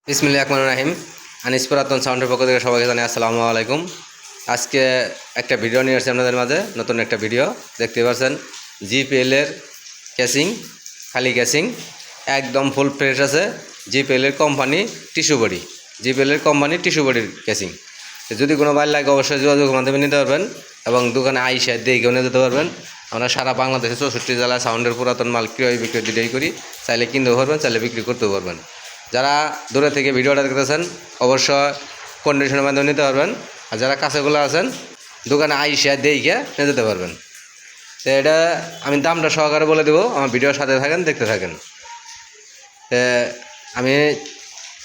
বিসমিল্লাহির রহমানির রহিম। আনিস পুরাতন সাউন্ডের পক্ষ থেকে সবাইকে জানাই আসসালামু আলাইকুম। আজকে একটা ভিডিও নিয়ে আসছি আপনাদের মাঝে, নতুন একটা ভিডিও দেখতে পাচ্ছেন। জিপিএলের ক্যাসিং, খালি ক্যাসিং একদম ফুল ফ্রেশ আছে। জিপিএলের কোম্পানি টিস্যু বডি, জিপিএলের কোম্পানি টিস্যু বডির ক্যাসিং। যদি কোনো বাইর লাগে অবশ্যই যোগাযোগের মাধ্যমে নিতে পারবেন এবং দোকানে আইসা দেখেও নিয়ে যেতে পারবেন। আমরা সারা বাংলাদেশে 64 জেলায় সাউন্ডের পুরাতন মাল ক্রয় বিক্রয় দুটোই করি। চাইলে কিনতেও পারবেন, চাইলে বিক্রি করতেও পারবেন। যারা দূরে থেকে ভিডিওটা দেখতেছেন অবশ্যই কন্ডিশনের মাধ্যমে নিতে পারবেন, আর যারা কাছেগুলো আছেন দোকানে আইসা দেখে নিয়ে যেতে পারবেন। তো এটা আমি দামটা সহকারে বলে দেবো, আমার ভিডিওর সাথে থাকেন, দেখতে থাকেন। আমি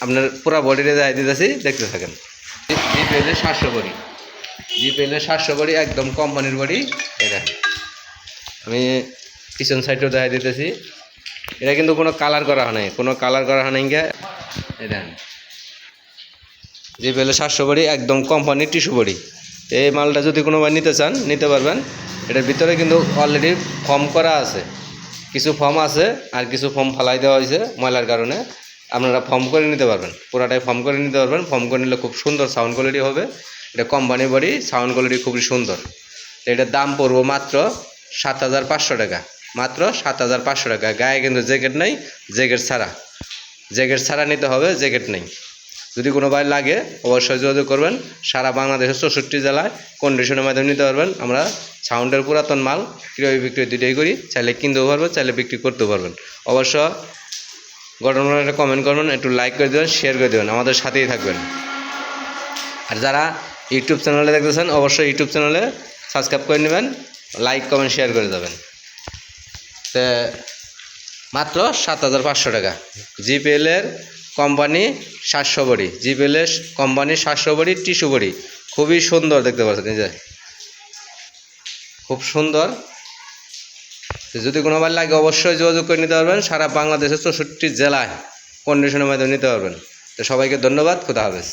আপনার পুরো বডিটা দেখাই দিতেছি, দেখতে থাকেন। জিপিএলের 700 বডি, জিপিএলের 700 বডি একদম কোম্পানির বডি। এটা আমি পিছন সাইডটাও দেখাই দিতেছি। এটা কিন্তু কোনো কালার করা হয় নাই, কোনো কালার করা হয় নাই। এটা জিপিএলের 700 বডি একদম কোম্পানির টিস্যু বডি। এই মালটা যদি কোনোবার নিতে চান নিতে পারবেন। এটার ভিতরে কিন্তু অলরেডি ফর্ম করা আছে, কিছু ফর্ম আছে আর কিছু ফর্ম ফালাই দেওয়া হয়েছে ময়লার কারণে। আপনারা ফর্ম করে নিতে পারবেন, পুরাটাই ফর্ম করে নিতে পারবেন। ফর্ম করে নিলে খুব সুন্দর সাউন্ড কোয়ালিটি হবে। এটা কোম্পানি বডি, সাউন্ড কোয়ালিটি খুবই সুন্দর। এটার দাম পড়বো মাত্র 7,500 টাকা, মাত্র 7,500 টাকা। গায়ে কিন্তু জ্যাকেট নেই, জ্যাকেট ছাড়া নিতে হবে, জ্যাকেট নেই। যদি কোনো বাইর লাগে অবশ্যই যোগাযোগ করবেন। সারা বাংলাদেশের 64 জেলায় কন্ডিশনের মাধ্যমে নিতে পারবেন। আমরা সাউন্ডের পুরাতন মাল ক্রয় বিক্রয় দুটোই করি, চাইলে কিনতেও পারবেন, চাইলে বিক্রি করতেও পারবেন। অবশ্য ঘটনাটা কমেন্ট করবেন, একটু লাইক করে দেবেন, শেয়ার করে দেবেন, আমাদের সাথেই থাকবেন। আর যারা ইউটিউব চ্যানেলে দেখতেছেন অবশ্যই ইউটিউব চ্যানেলে সাবস্ক্রাইব করে নেবেন, লাইক কমেন্ট শেয়ার করে দেবেন। তো মাত্র 7,500 টাকা। জিপিএলের কোম্পানি 700 বডি, জিপিএলের কোম্পানি 700 বডি টিস্যু বডি, খুবই সুন্দর দেখতে পাচ্ছেন। এই যে খুব সুন্দর। যদি কোনো বার লাগে অবশ্যই যোগাযোগ করে নিতে পারবেন। সারা বাংলাদেশের 64 জেলায় কন্ডিশনের মাধ্যমে নিতে পারবেন। তো সবাইকে ধন্যবাদ, খুদা হাফেজ।